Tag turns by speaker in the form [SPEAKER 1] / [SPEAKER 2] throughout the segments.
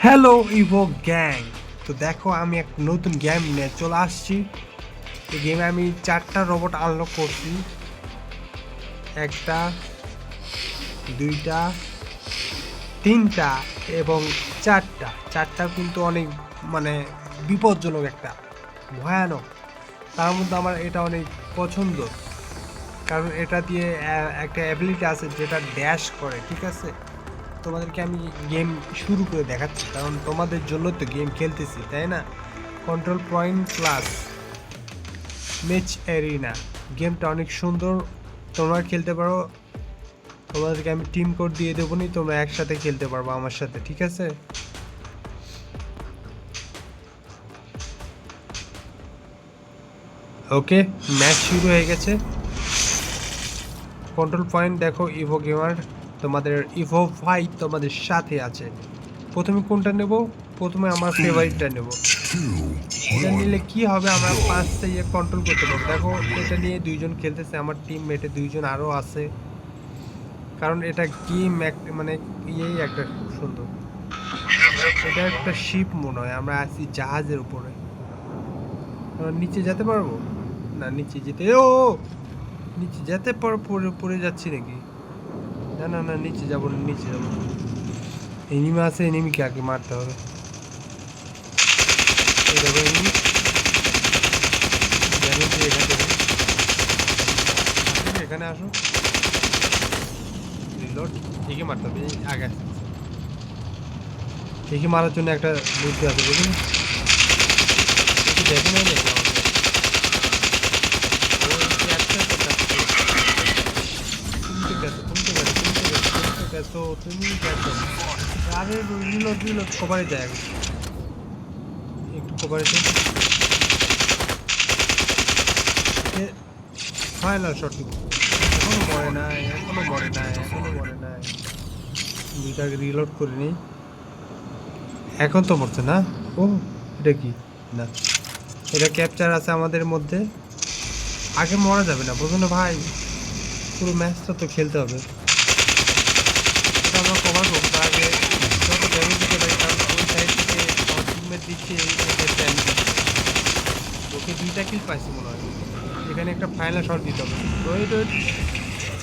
[SPEAKER 1] Hello Ivo gang. তো দেখো আমি এক নতুন গেম নিয়ে চলে আসছি। এই গেমে আমি 4টা রোবট আনলক করছি। একটা, দুইটা, তিনটা এবং চারটা কিন্তু অনেক মানে বিপজ্জনক, একটা ভয়ানক। তার মধ্যে আমার এটা অনেক পছন্দ, কারণ এটা দিয়ে একটা অ্যাবিলিটি আছে যেটা ড্যাশ করে, ঠিক আছে। তোমাদেরকে আমি গেম শুরু করে দেখাচ্ছি, কারণ তোমাদের জন্য তো গেম খেলতেছি, তাই না। Control point plus match arena, গেমটা অনেক সুন্দর, তোমরা খেলতে পারো। তোমাদেরকে আমি টিম কোড দিয়ে দেবো নি, তোমরা একসাথে খেলতে পারবো আমার সাথে, ঠিক আছে। ওকে, ম্যাচ শুরু হয়ে গেছে। কন্ট্রোল পয়েন্ট দেখো, ইভো গেমার, তোমাদের ইভো ভাই তোমাদের সাথে আছে। প্রথমে কোনটা নেব? প্রথমে আমার ফেভারিটটা নেব। এটা নিলে কি হবে, আমরা 5টা ইয়ে কন্ট্রোল করতে পারবো। দেখো এটা নিয়ে দুইজন খেলতেছে, আমার টিম মেটে দুইজন আরও আছে, কারণ এটা গেম মানে ইয়েই একটা খুব সুন্দর। এটা একটা শিপ মনে হয়, আমরা আছি জাহাজের উপরে। আমরা নিচে যেতে পারবো না, নিচে যেতে নিচে যেতে পড়ে পড়ে যাচ্ছি নাকি? না না না, নিচে যাবো না, নিচে যাবো। এনিমি আছে, এনিমিকে আগে মারতে হবে। এই দেখো এনিমি, ড্যামেজ দিয়ে এখান থেকে এখানে আসো। রিলোড, একে মারতে হবে, এই আগে একে মারার জন্য একটা বুদ্ধি আছে, বুঝলি। একে দেখে নেই নাকি আমাকে? ও ক্যাপচার করতে আসছে। তুমি তো গেছো, তুমি তো গেছো, তুমি তো গেছো, তুমি তো গেছো, তুমি গেছো। আরে রিলোড রিলোড, কভারে যায় আগে, একটু কভারে যাই। ফাইনাল শট দিব। এখনো মরে নাই, এখনো মরে নাই, এখনো মরে নাই। দুইটাকে রিলোড করে নিই। এখন তো মরছে না। ও, এটা কি? না, এটা ক্যাপচার আছে আমাদের মধ্যে। আগে মরা যাবে না, বুঝো না ভাই, পুরো ম্যাচটা তো খেলতে হবে। এটা আমরা কভার করবো, তার আগে যত ড্যামেজ দিতে পারি, কারণ ওই সাইড থেকে আমার টিমমেট দিচ্ছে, এই ক্ষেত্রে আমি দিচ্ছি। ওকে 2টা কিল পাইছি মনে হয়। এখানে একটা ফাইনাল শট দিতে হবে। ওয়েট ওয়েট,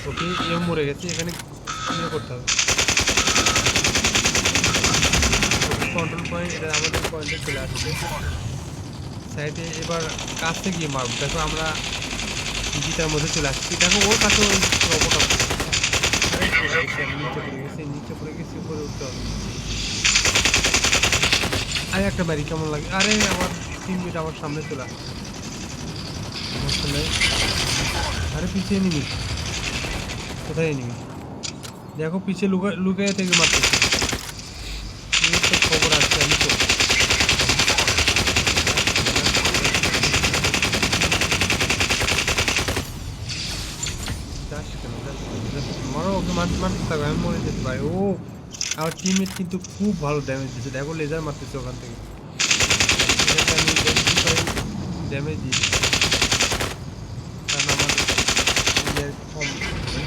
[SPEAKER 1] ওকে এও মরে গেছে, এখানে ইয়ে করতে হবে। ওকে কন্ট্রোল পয়েন্ট, এটা আমাদের পয়েন্টে চলে আসছে। সাইডে এবার কাছে গিয়ে মারবো। দেখো আমরা জিটার মধ্যে চলে আসছি, দেখো ওর কাছে ওই রোবট আছে। আরে পড়ে গেছি, আমি নিচে পড়ে গেছি, নিচে পড়ে গেছি, উপরে উঠতে হবে। আরে একটা বাড়ি কেমন লাগে, আরে আমার 3 মিনিট আমার সামনে চলে আসছে, সমস্যা নেই। আরে পিছিয়ে নিবি, কোথায় নিবি? দেখো পিছিয়ে লুকিয়ে থেকে মারতেছে। এই তো খবর আছে, আমি তো যাস কেন, যাস কেন, যাস কেন? মারো ওকে, মারতে মারতে থাকো, আমি মরে যেতে পারি। ও, আমার টিমমেট কিন্তু খুব ভালো ড্যামেজ দিচ্ছে, দেখো লেজার মারতেছে ওখান থেকে। এটাকে আমি দেখতে পাই, ড্যামেজ দিয়ে দিচ্ছি, কারণ আমার ইয়ে কম,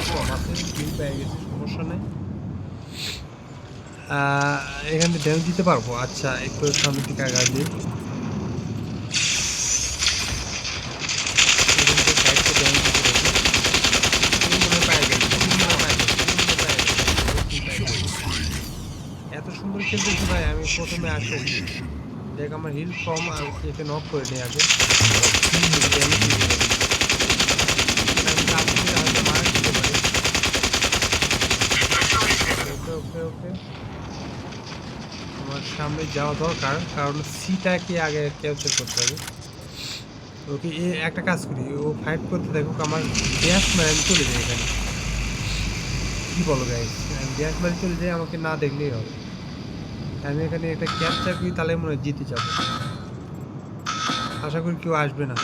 [SPEAKER 1] কম আছে, কিল পেয়ে গেছি, সমস্যা নেই। এখানে ড্যামেজ দিতে পারবো। আচ্ছা, একটু সামনের দিকে আগায় দিই। এখান থেকে সাইড থেকে ড্যামেজ দিতে পারবো। তুমি মনে হয় পেয়ে গেছো, তুমি মনে হয় পেয়ে গেছো, তুমি মনে হয় পেয়ে গেছো। কি পেয়ে গেছো? এত সুন্দর খেলতেছি ভাই, আমি প্রথমে আসে। দেখ আমার হিল কম, আমি একে নক করে নিই আগে, একে ড্যামেজ দিতে পারি। এখানে আমি কাছে থেকে হয়তো মারা দিতে পারি। ওকে ওকে ওকে ওকে, আমার সামনে যাওয়া দরকার, কারণ সিটাকে আগে ক্যাপচার করতে হবে। ওকে, এ একটা কাজ করি, ও ফাইট করতে থাকুক, আমার ড্যাশ মারে আমি চলে যাই এখানে। কি বলো গাইস, আমি ড্যাশ মারে চলে যাই, আমাকে না দেখলেই হবে। আমি এখানে একটা ক্যাপচার করি, তাহলে মনে হয় জিতে যাবো। আশা করি কেউ আসবে না,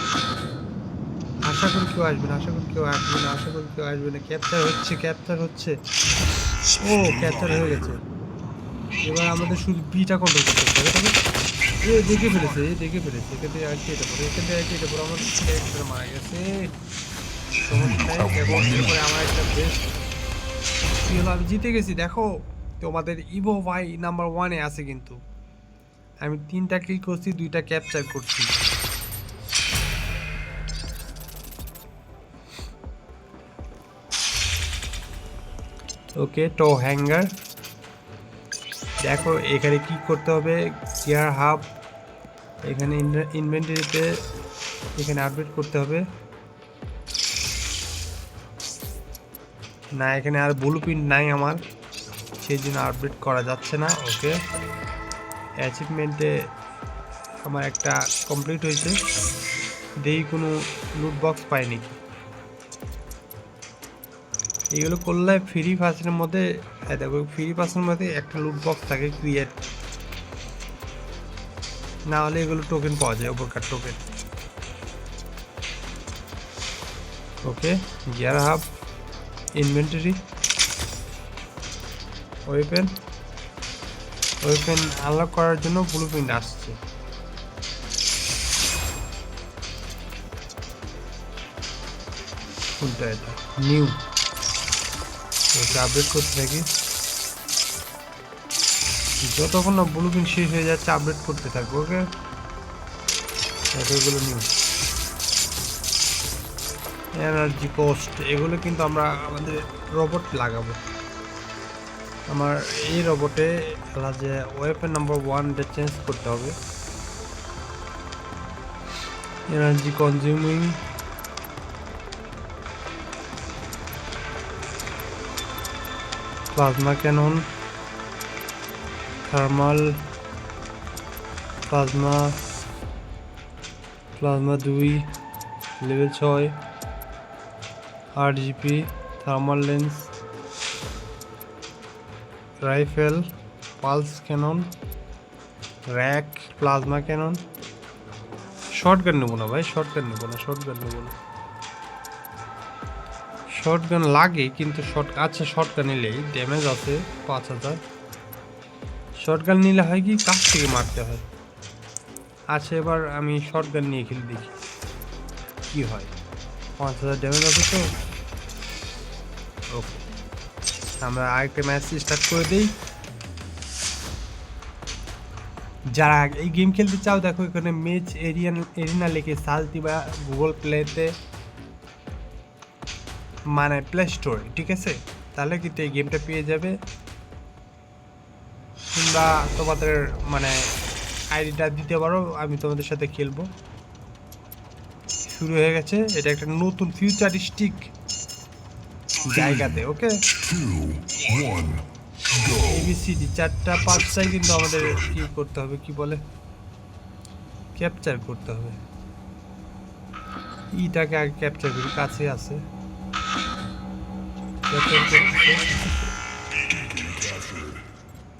[SPEAKER 1] আশা করি কেউ আসবে না, আশা করি কেউ আসবে না, আশা করি কেউ আসবে না। ক্যাপচার হচ্ছে, ক্যাপচার হচ্ছে। ও, ক্যাপচার হয়ে গেছে। এবার আমাদের শুধু বিটা কন্ট্রোল করতে হবে, দেখো দেখো। এ দেখে ফেলেছে, এ দেখে ফেলেছে, এখান থেকে আর কেটে পড়ে, এখান থেকে আর কেটে পড়ে, আমার ক্যারেক্টার মারা গেছে। সমস্যা নেই, দেখো এরপরে আমার একটা বেস্ট কি হলো, আমি জিতে গেছি। দেখো তোমাদের ইভো ভাই নাম্বার 1-এ আছে কিন্তু। আমি 3টা কিল করছি, 2টা ক্যাপচার করছি। ওকে, টো হ্যাঙ্গার। দেখো এখানে কি করতে হবে, গিয়ার হাব, এখানে ইনভেন্টরিতে এখানে আপডেট করতে হবে। না, এখানে আর ব্লুপ্রিন্ট নাই আমার, সেই জন্য আপডেট করা যাচ্ছে না। ওকে, অ্যাচিভমেন্টে আমার একটা কমপ্লিট হয়েছে, দেখি কোনো লুট বক্স পাইনি। এগুলো করলে ফ্রি পার্সেন্টের মধ্যে, দেখো ফ্রি পার্সেন্টের মধ্যে একটা লুট বক্স থাকে ক্রিয়েট, না হলে এগুলো টোকেন পাওয়া যায়, ওপরকার token. Okay, gear hub, inventory, weapon unlock করার জন্য ব্লুপ্রিন্ট আসছে। কোনটা এটা? নিউ। ওকে, আপডেট করতে থাকি, যতক্ষণ না ব্লুপ্রিন্ট শেষ হয়ে যাচ্ছে আপডেট করতে থাকবো। ওকে, এগুলো নিউ। এনার্জি কোস্ট, এগুলো কিন্তু আমরা আমাদের রোবট লাগাবো। আমার এই রোবটে যে ওয়েপেন নাম্বার 1 চেঞ্জ করতে হবে। Energy consuming, plasma cannon, thermal, plasma 2 level 6, 8 GP, thermal lens, rifle, pulse cannon, rack, plasma cannon. Shotgun নেবো না ভাই, শর্টগান নেবো না। শর্টগান লাগে কিন্তু আচ্ছা, শর্টগান নিলেই ড্যামেজ আছে 5000। শর্টগান নিলে হয় কি, কাছ থেকে মারতে হয়। আচ্ছা, এবার আমি শর্টগান নিয়ে খেলে দেখি কি হয়। 5000 ড্যামেজ আছে তো। ওকে, আমরা আরেকটা ম্যাচ স্টার্ট করে দিই। যারা এই গেম খেলতে চাও, দেখো এখানে ম্যাচ এরিনা লিখে সার্চ দিবা গুগল প্লেতে, মানে প্লে স্টোরে, ঠিক আছে? তাহলে কিন্তু এই গেমটা পেয়ে যাবে, কিংবা তোমাদের মানে আইডিটা দিতে পারো, আমি তোমাদের সাথে খেলবো। শুরু হয়ে গেছে, এটা একটা নতুন ফিউচারিস্টিক জায়গাতে। ওকে, এবিসিডি 4টা 5টাই কিন্তু আমাদের কি করতে হবে, কি বলে, ক্যাপচার করতে হবে। ইটাকে আগে ক্যাপচার করি, কাছে আছে।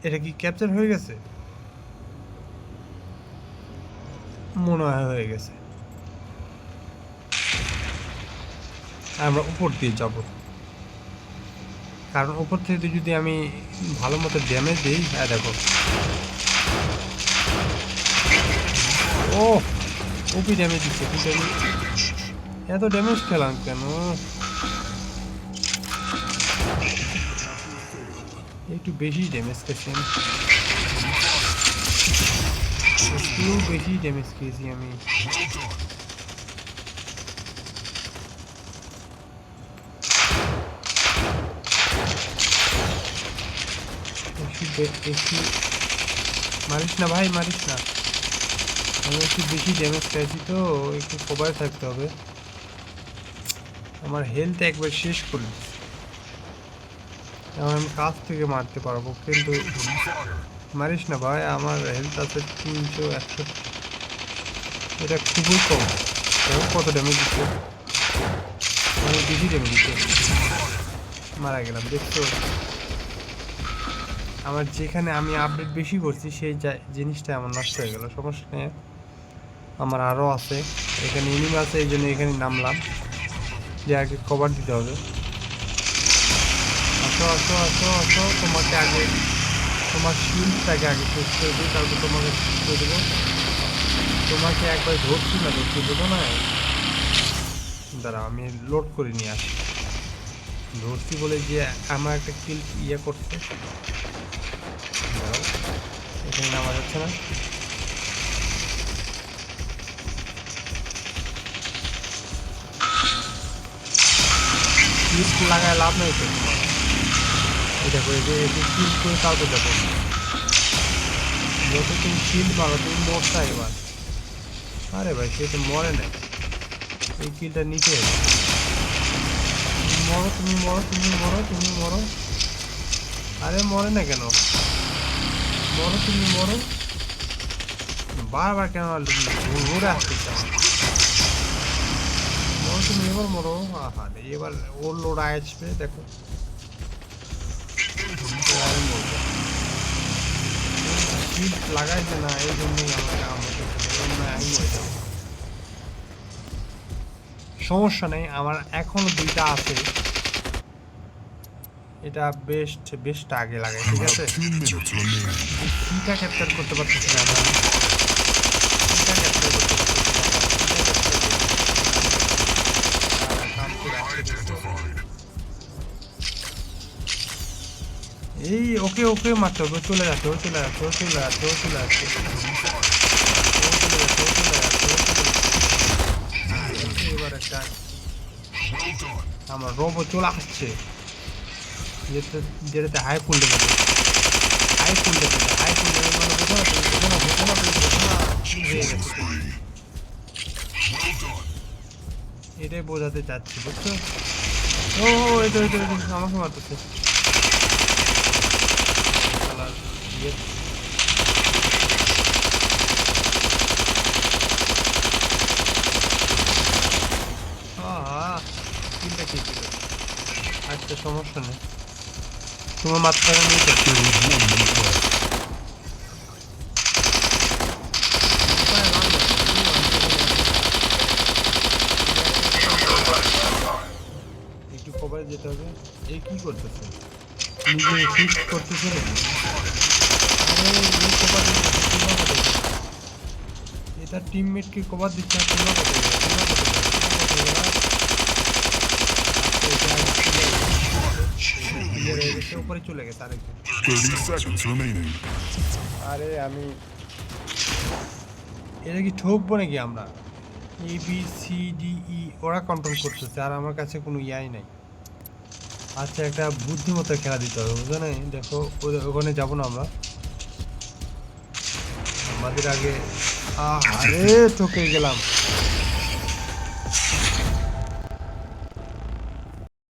[SPEAKER 1] এটা কি ক্যাপচার হয়ে গেছে? মনে হয় হয়ে গেছে। আমরা উপর দিয়ে যাব, কারণ উপর থেকে যদি আমি ভালো মতো ড্যামেজ দিই। হ্যাঁ দেখো, ও ওপি ড্যামেজ দিচ্ছে, কিন্তু আমি এত ড্যামেজ খেলাম কেন? একটু বেশি ড্যামেজ খেয়েছি আমি, একটু বেশি ড্যামেজ খেয়েছি আমি। একটু মারিস না ভাই, মারিস না। আমি একটু বেশি ড্যামেজ খেয়েছি তো, একটু কভারে থাকতে হবে। আমার হেলথ একবার শেষ করে দিচ্ছি, এখন আমি কাছ থেকে মারতে পারবো, কিন্তু মারিস না ভাই, আমার হেলথ আছে 300 100, এটা খুবই কম। কত ড্যামেজ দিচ্ছে, অনেক বেশি ড্যামেজ দিচ্ছে। মারা গেলাম, দেখছো? আমার যেখানে আমি আপডেট বেশি করছি সেই জিনিসটা আমার নষ্ট হয়ে গেল। সমস্যা নেই, আমার আরও আছে, এখানে এনিমি আছে, এই জন্য এখানে নামলাম, যে আগে কভার দিতে হবে। আসো আসো আসো আসো, তোমাকে আগে তোমার শিল্ডটাকে আগে শেষ করে দিই, তারপর তোমাকে শেষ করে দেবো। তোমাকে একবার ধরছি না, ধরতে দেবো না। দাঁড়া, আমি লোড করে নিয়ে আসি। ধরছি বলে যে আমার একটা কিল করছে, এখানে নামা যাচ্ছে না। শিল্ড লাগায় লাভ নেই তো। এটা করে যে শিল্ড করে কাউকে দেবো, যত তুমি শিল্ড মারো তুমি মরতা এবার। আরে ভাই সে তো মরে নাই, এই কিলটা নিতে হবে। মরো তুমি, মরো তুমি, মরো তুমি, মরো। আরে মরে না কেন, মরো তুমি, মরো। বারবার কেন ঘুরে আসতে চাও? মরো তুমি, এবার মরো। আহা এবার ওর লোড আসবে দেখো। আমি বলবো শীত লাগাইছে না, এই জন্যই আমাকে আমি মরে যাবো। সমস্যা নেই, আমার এখনো 2টা আছে। এটা বেস্টটা আগে লাগাই, ঠিক আছে? সিটা ক্যাপচার করতে পারতেছি না আমরা, সিটা ক্যাপচার করতে এই ওকে ওকে মারতে হবে। চলে যাচ্ছে, ও চলে যাচ্ছে, ও চলে যাচ্ছে, ও চলে যাচ্ছে, এবার একটা আমার রোবো চলে আসছে, যেটাতে হাই ফুল দেবে, হাই ফুল দেবে, হাই ফুল দেবে মানে বোঝো না, তুমি বোঝো না, বোঝো না, তুমি বোঝো না, হয়ে গেছে। এটাই বোঝাতে চাচ্ছি, বুঝছো? ও এটা আমাকে মারতেছে। কিনটা কি ছিল? আচ্ছা সমস্যা নেই, তোমার মাত্রা নিয়ে একটু কভারে যেতে হবে। এই কি করতেছে, নিজে ফিক্স করতেছে নাকি? এটা টিমমেটকে কভার দিচ্ছে না, তোমরা কত উপরে চলে গেছে আরেকজন। আরে আমি এটা কি ঠকবো নাকি? আমরা ABCDE ওরা কন্ট্রোল করতেছে, আর আমার কাছে কোনো ইয়াই নাই। আচ্ছা একটা বুদ্ধিমত্তার খেলা দিতে হবে, বুঝো না? দেখো ওখানে যাবো না আমরা, আমাদের আগে। আরে ঠকে গেলাম।